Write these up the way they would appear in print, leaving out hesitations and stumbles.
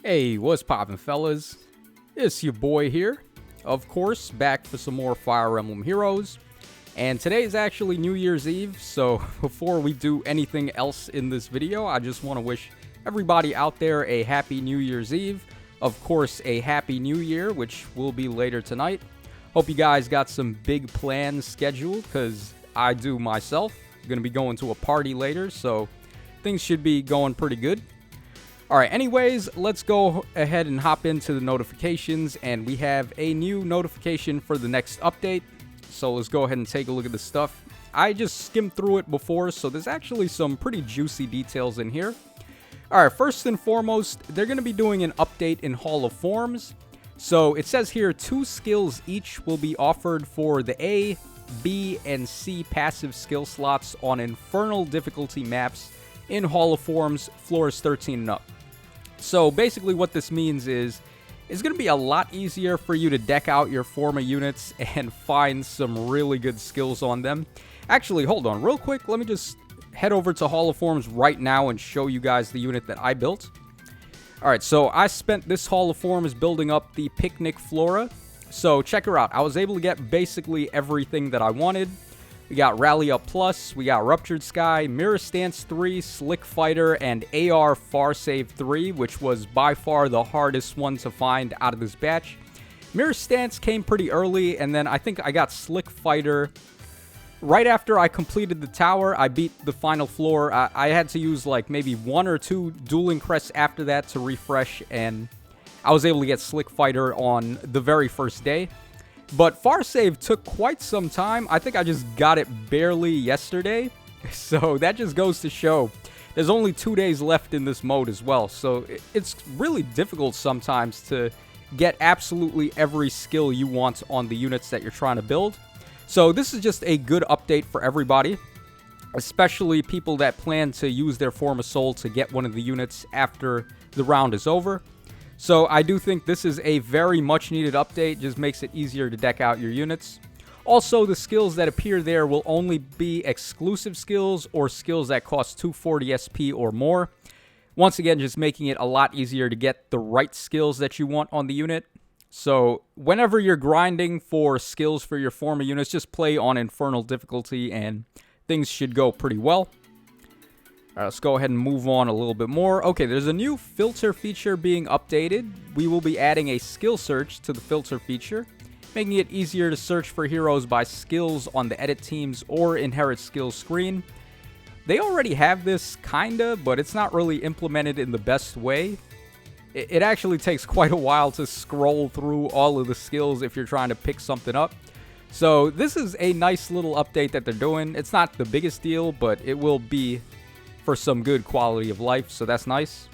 Hey, what's poppin', fellas? It's your boy here, of course, back for some more Fire Emblem Heroes. And today is actually New Year's Eve, so before we do anything else in this video, I just want to wish everybody out there a happy New Year's Eve. Of course, a happy New Year, which will be later tonight. Hope you guys got some big plans scheduled, because I do myself. I'm going to be going to a party later, so things should be going pretty good. Alright, anyways, let's go ahead and hop into the notifications, and we have a new notification for the next update. So let's go ahead and take a look at the stuff. I just skimmed through it before, so there's actually some pretty juicy details in here. Alright, first and foremost, they're going to be doing an update in Hall of Forms. So it says here 2 skills each will be offered for the A, B, and C passive skill slots on Infernal difficulty maps in Hall of Forms, floors 13 and up. So basically what this means is it's going to be a lot easier for you to deck out your Forma units and find some really good skills on them. Actually, hold on real quick. Let me just head over to Hall of Forms right now and show you guys the unit that I built. Alright, so I spent this Hall of Forms building up the Picnic Flora. So check her out. I was able to get basically everything that I wanted. We got Rally Up Plus, we got Ruptured Sky, Mirror Stance 3, Slick Fighter, and AR Far Save 3, which was by far the hardest one to find out of this batch. Mirror Stance came pretty early, and then I think I got Slick Fighter right after I completed the tower. I beat the final floor. I had to use like maybe 1 or 2 dueling crests after that to refresh, and I was able to get Slick Fighter on the very first day. But Far Save took quite some time. I think I just got it barely yesterday. So that just goes to show there's only 2 days left in this mode as well. So it's really difficult sometimes to get absolutely every skill you want on the units that you're trying to build. So this is just a good update for everybody, especially people that plan to use their Form of Soul to get one of the units after the round is over. So I do think this is a very much needed update, just makes it easier to deck out your units. Also, the skills that appear there will only be exclusive skills or skills that cost 240 SP or more. Once again, just making it a lot easier to get the right skills that you want on the unit. So whenever you're grinding for skills for your Forma units, just play on Infernal difficulty and things should go pretty well. Alright, let's go ahead and move on a little bit more. Okay, there's a new filter feature being updated. We will be adding a skill search to the filter feature, making it easier to search for heroes by skills on the edit teams or inherit skills screen. They already have this, kinda, but it's not really implemented in the best way. It actually takes quite a while to scroll through all of the skills if you're trying to pick something up. So this is a nice little update that they're doing. It's not the biggest deal, but it will be for some good quality of life, so that's nice.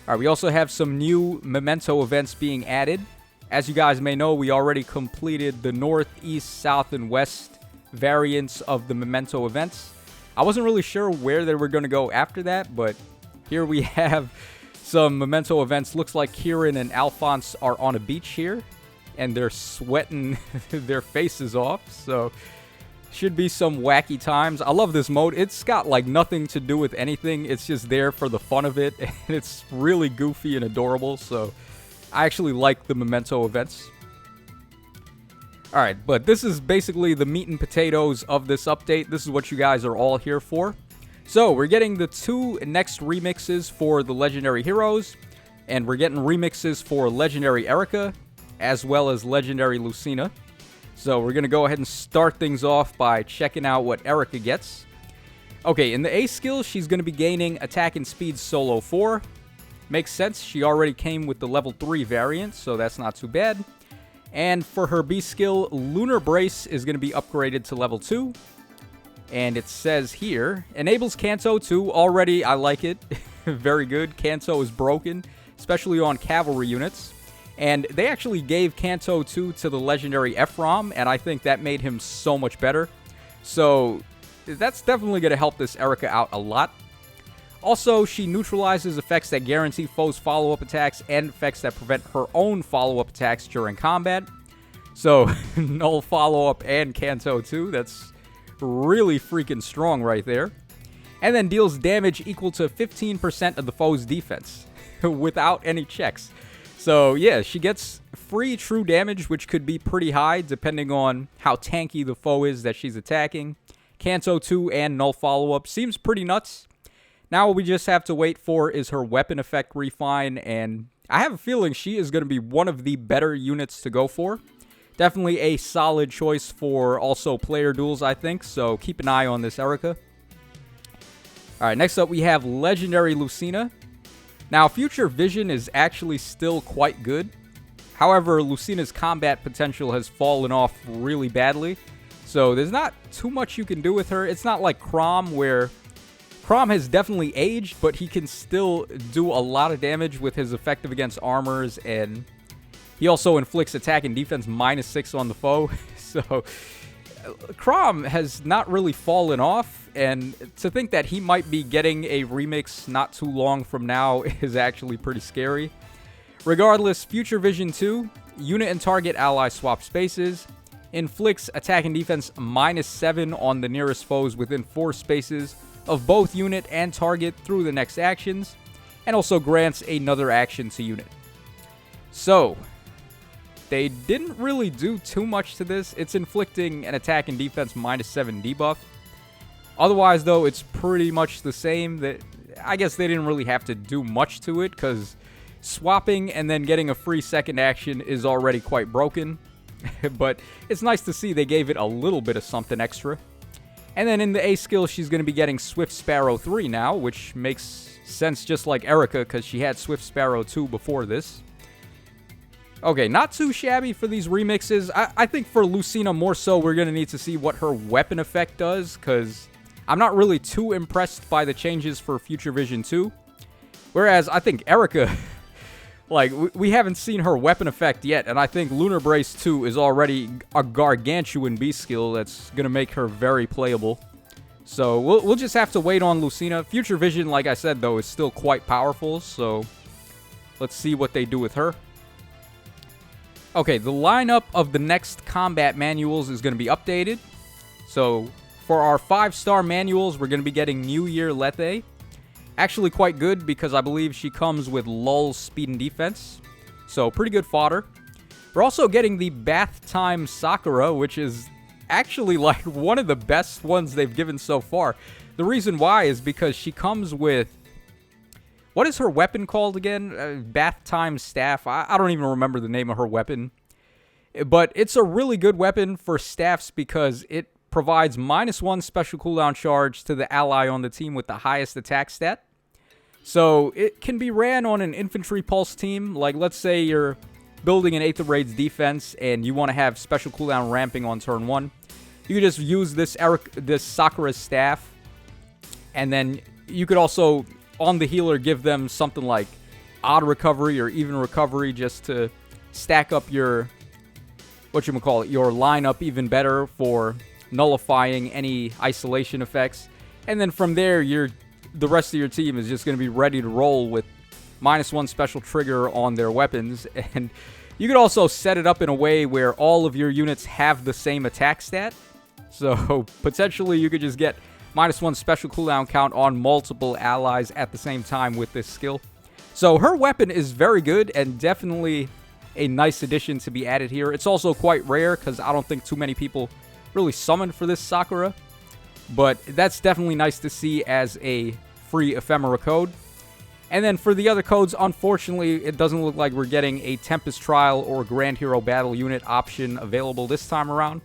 Alright, we also have some new Memento events being added. As you guys may know, we already completed the North, East, South, and West variants of the Memento events. I wasn't really sure where they were going to go after that, but here we have some Memento events. Looks like Kieran and Alphonse are on a beach here, and they're sweating their faces off, so should be some wacky times. I love this mode. It's got like nothing to do with anything. It's just there for the fun of it. And it's really goofy and adorable. So I actually like the Memento events. Alright, but this is basically the meat and potatoes of this update. This is what you guys are all here for. So we're getting the 2 next remixes for the Legendary Heroes. And we're getting remixes for Legendary Eirika, as well as Legendary Lucina. So we're going to go ahead and start things off by checking out what Eirika gets. Okay, in the A skill, she's going to be gaining Attack and Speed Solo 4. Makes sense, she already came with the level 3 variant, so that's not too bad. And for her B skill, Lunar Brace is going to be upgraded to level 2. And it says here, enables Kanto 2. Already, I like it. Very good. Kanto is broken, especially on cavalry units. And they actually gave Kanto 2 to the legendary Ephraim, and I think that made him so much better. So that's definitely going to help this Eirika out a lot. Also, she neutralizes effects that guarantee foes' follow-up attacks and effects that prevent her own follow-up attacks during combat. So, null follow-up and Kanto 2. That's really freaking strong right there. And then deals damage equal to 15% of the foe's defense. without any checks. So yeah, she gets free true damage, which could be pretty high depending on how tanky the foe is that she's attacking. Kanto 2 and null follow-up seems pretty nuts. Now what we just have to wait for is her weapon effect refine, and I have a feeling she is going to be one of the better units to go for. Definitely a solid choice for also player duels, I think, so keep an eye on this Eirika. Alright, next up we have Legendary Lucina. Now, Future Vision is actually still quite good. However, Lucina's combat potential has fallen off really badly. So there's not too much you can do with her. It's not like Chrom, where Chrom has definitely aged, but he can still do a lot of damage with his effective against armors, and he also inflicts attack and defense -6 on the foe. So Chrom has not really fallen off, and to think that he might be getting a remix not too long from now is actually pretty scary. Regardless, Future Vision 2, unit and target ally swap spaces, inflicts attack and defense -7 on the nearest foes within 4 spaces of both unit and target through the next actions, and also grants another action to unit. So they didn't really do too much to this. It's inflicting an attack and defense -7 debuff. Otherwise, though, it's pretty much the same. That I guess they didn't really have to do much to it, because swapping and then getting a free second action is already quite broken. But it's nice to see they gave it a little bit of something extra. And then in the A skill, she's going to be getting Swift Sparrow 3 now, which makes sense just like Eirika, because she had Swift Sparrow 2 before this. Okay, not too shabby for these remixes. I think for Lucina more so, we're going to need to see what her weapon effect does, because I'm not really too impressed by the changes for Future Vision 2. Whereas I think Eirika, like, we haven't seen her weapon effect yet, and I think Lunar Brace 2 is already a gargantuan beast skill that's going to make her very playable. So we'll just have to wait on Lucina. Future Vision, like I said, though, is still quite powerful, so let's see what they do with her. Okay, the lineup of the next combat manuals is going to be updated. So for our 5-star manuals, we're going to be getting New Year Lethe. Actually quite good, because I believe she comes with Lull's speed and defense. So pretty good fodder. We're also getting the Bath Time Sakura, which is actually like one of the best ones they've given so far. The reason why is because she comes with... What is her weapon called again? Bath Time Staff. I don't even remember the name of her weapon. But it's a really good weapon for staffs because it provides -1 special cooldown charge to the ally on the team with the highest attack stat. So it can be ran on an infantry pulse team. Like, let's say you're building an 8th of Raids defense and you want to have special cooldown ramping on turn 1. You could just use this Sakura's staff. And then you could also, on the healer, give them something like odd recovery or even recovery just to stack up your, your lineup even better for nullifying any isolation effects. And then from there, the rest of your team is just going to be ready to roll with -1 special trigger on their weapons. And you could also set it up in a way where all of your units have the same attack stat. So potentially you could just get -1 special cooldown count on multiple allies at the same time with this skill. So her weapon is very good and definitely a nice addition to be added here. It's also quite rare because I don't think too many people really summoned for this Sakura. But that's definitely nice to see as a free ephemera code. And then for the other codes, unfortunately, it doesn't look like we're getting a Tempest Trial or Grand Hero Battle Unit option available this time around.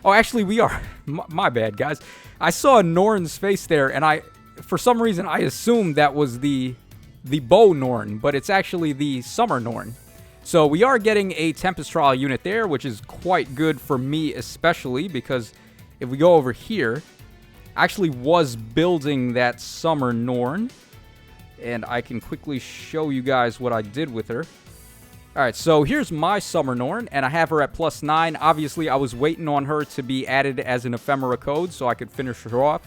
Oh, actually, we are. My bad, guys. I saw Norn's face there, and for some reason, I assumed that was the Bow Norn, but it's actually the Summer Norn. So we are getting a Tempest Trial unit there, which is quite good for me especially, because if we go over here, I actually was building that Summer Norn, and I can quickly show you guys what I did with her. Alright, so here's my Summer Norn, and I have her at +9. Obviously, I was waiting on her to be added as an ephemera code so I could finish her off,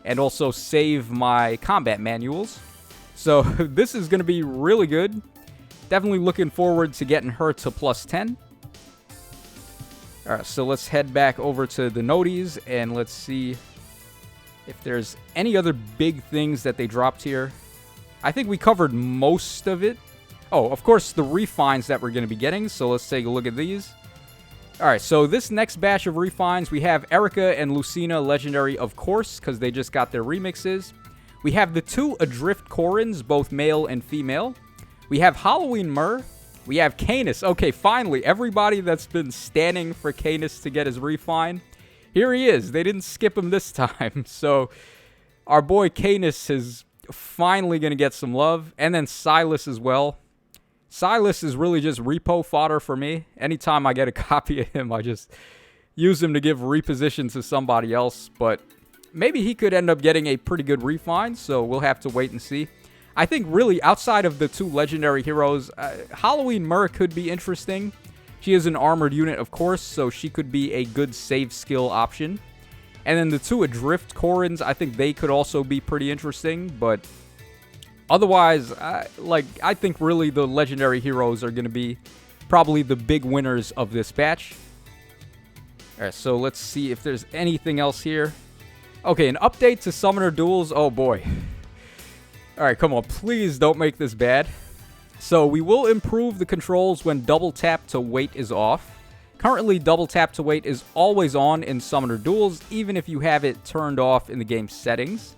and also save my combat manuals. So this is going to be really good. Definitely looking forward to getting her to +10. Alright, so let's head back over to the noties, and let's see if there's any other big things that they dropped here. I think we covered most of it. Oh, of course, the refines that we're going to be getting, so let's take a look at these. Alright, so this next batch of refines, we have Eirika and Lucina Legendary, of course, because they just got their remixes. We have the 2 Adrift Corins, both male and female. We have Halloween Myrrh. We have Canis. Okay, finally, everybody that's been standing for Canis to get his refine, here he is. They didn't skip him this time, so our boy Canis is finally going to get some love. And then Silas as well. Silas is really just repo fodder for me. Anytime I get a copy of him, I just use him to give reposition to somebody else. But maybe he could end up getting a pretty good refine, so we'll have to wait and see. I think really outside of the 2 legendary heroes, Halloween Myrrh could be interesting. She is an armored unit, of course, so she could be a good save skill option. And then the 2 Adrift Corins, I think they could also be pretty interesting, but otherwise, I think really the legendary heroes are going to be probably the big winners of this batch. Alright, so let's see if there's anything else here. Okay, an update to Summoner Duels. Oh boy. Alright, come on. Please don't make this bad. So we will improve the controls when double tap to wait is off. Currently, double tap to wait is always on in Summoner Duels, even if you have it turned off in the game settings.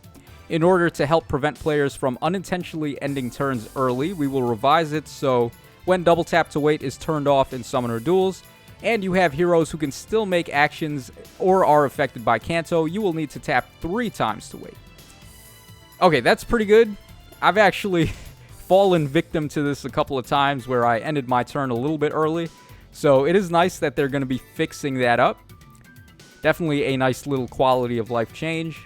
In order to help prevent players from unintentionally ending turns early, we will revise it so when double tap to wait is turned off in Summoner Duels, and you have heroes who can still make actions or are affected by Kanto, you will need to tap 3 times to wait. Okay, that's pretty good. I've actually fallen victim to this a couple of times where I ended my turn a little bit early, so it is nice that they're going to be fixing that up. Definitely a nice little quality of life change.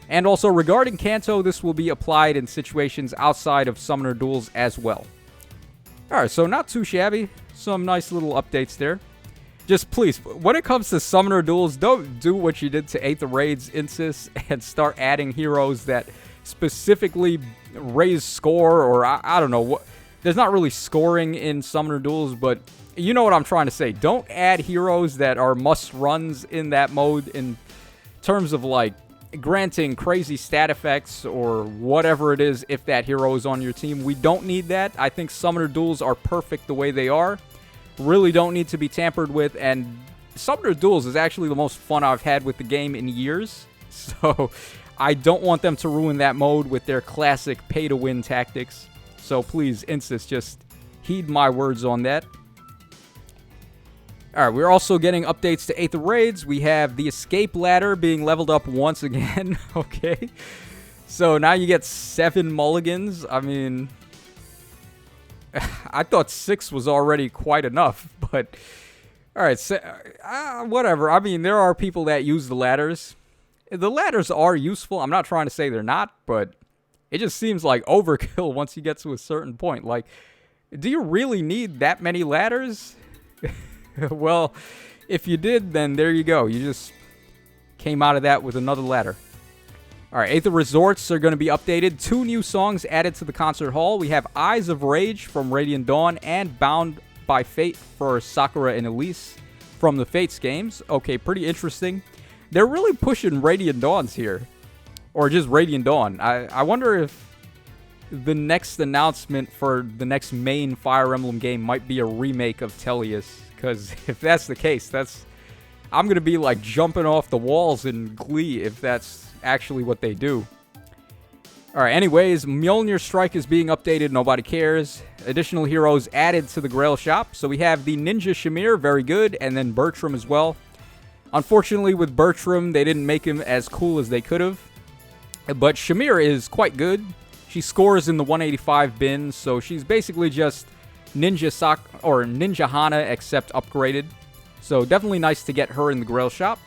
And also, regarding Kanto, this will be applied in situations outside of Summoner Duels as well. Alright, so not too shabby. Some nice little updates there. Just please, when it comes to Summoner Duels, don't do what you did to Aether Raids Insys and start adding heroes that specifically raise score, or I don't know. There's not really scoring in Summoner Duels, but you know what I'm trying to say. Don't add heroes that are must-runs in that mode in terms of, like, granting crazy stat effects or whatever it is if that hero is on your team. We don't need that. I think Summoner Duels are perfect the way they are. Really don't need to be tampered with, and Summoner Duels is actually the most fun I've had with the game in years. So I don't want them to ruin that mode with their classic pay-to-win tactics. So please, Insys, just heed my words on that. Alright, we're also getting updates to Aether Raids. We have the Escape Ladder being leveled up once again. Okay. So now you get 7 mulligans. I mean, I thought 6 was already quite enough, but alright, so, whatever. I mean, there are people that use the ladders. The ladders are useful. I'm not trying to say they're not, but it just seems like overkill once you get to a certain point. Like, do you really need that many ladders? Well, if you did, then there you go. You just came out of that with another ladder. Alright, Aether Resorts are going to be updated. 2 new songs added to the concert hall. We have Eyes of Rage from Radiant Dawn and Bound by Fate for Sakura and Elise from the Fates games. Okay, pretty interesting. They're really pushing Radiant Dawns here. Or just Radiant Dawn. I wonder if the next announcement for the next main Fire Emblem game might be a remake of Tellius. Because if that's the case, I'm going to be like jumping off the walls in glee if that's actually what they do. Alright, anyways, Mjolnir Strike is being updated. Nobody cares. Additional heroes added to the Grail shop. So we have the Ninja Shamir, very good, and then Bertram as well. Unfortunately, with Bertram, they didn't make him as cool as they could have. But Shamir is quite good. She scores in the 185 bin, so she's basically just Ninja Hana except upgraded. So definitely nice to get her in the Grail shop.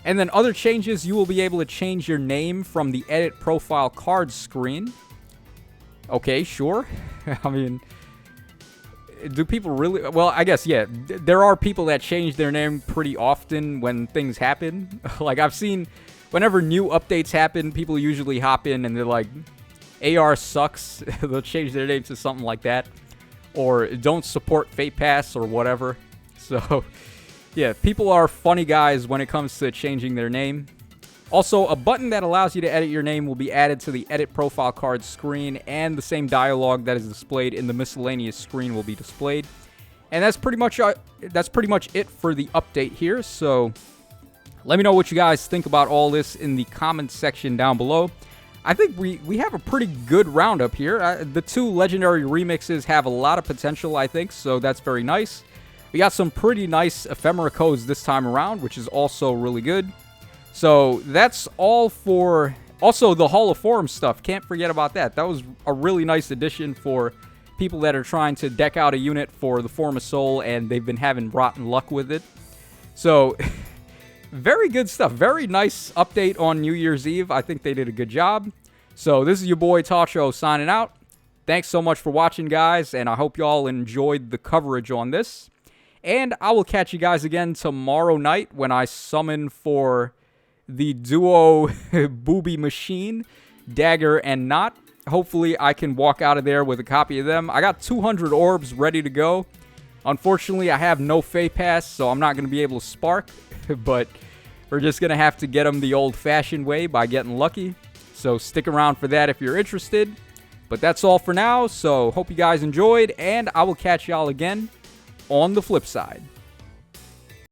And then other changes, you will be able to change your name from the edit profile card screen. Okay, sure. I mean, do people really? Well, I guess, yeah. There are people that change their name pretty often when things happen. Like, I've seen, whenever new updates happen, people usually hop in and they're like, AR sucks. They'll change their name to something like that. Or don't support Fate Pass or whatever. So, yeah, people are funny guys when it comes to changing their name. Also, a button that allows you to edit your name will be added to the edit profile card screen, and the same dialogue that is displayed in the miscellaneous screen will be displayed. And that's pretty much it for the update here. So let me know what you guys think about all this in the comments section down below. I think we have a pretty good roundup here. The 2 legendary remixes have a lot of potential, I think, so that's very nice. We got some pretty nice ephemera codes this time around, which is also really good. So that's all for... Also, the Hall of Forum stuff. Can't forget about that. That was a really nice addition for people that are trying to deck out a unit for the Form of Soul, and they've been having rotten luck with it. So, very good stuff. Very nice update on New Year's Eve. I think they did a good job. So, this is your boy Tacho signing out. Thanks so much for watching, guys, and I hope you all enjoyed the coverage on this. And I will catch you guys again tomorrow night when I summon for the duo Booby Machine, Dagger and Knot. Hopefully I can walk out of there with a copy of them. I got 200 orbs ready to go. Unfortunately, I have no Fey Pass, so I'm not going to be able to spark. But we're just going to have to get them the old-fashioned way by getting lucky. So stick around for that if you're interested. But that's all for now, so hope you guys enjoyed, and I will catch y'all again on the flip side.